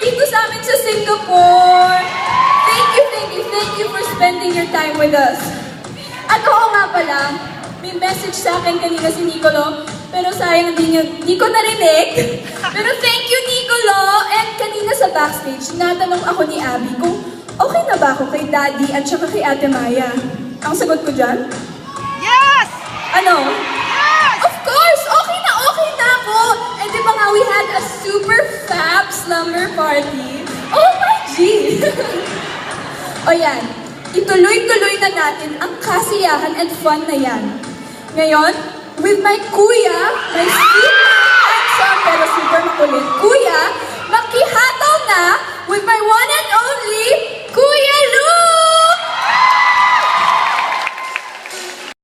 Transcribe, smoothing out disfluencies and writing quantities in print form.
dito sa amin sa Singapore. Thank you for spending your time with us. At oo nga pala, may message sa akin kanina si Nicolo, pero sayang di ko narinig. Pero thank you, Nicolo! And kanina sa backstage, natanong ako ni Abby kung okay na ba ako kay Daddy at saka kay Ate Maya. Ang sagot ko dyan? Yes! Ano? Yes! Of course! Okay na ako! And di ba nga, we had a super fab slumber party. Oh my G! O yan, ituloy-tuloy na natin ang kasiyahan and fun na yan. Ngayon, with my kuya, my sweet, handsome, pero super makulit kuya,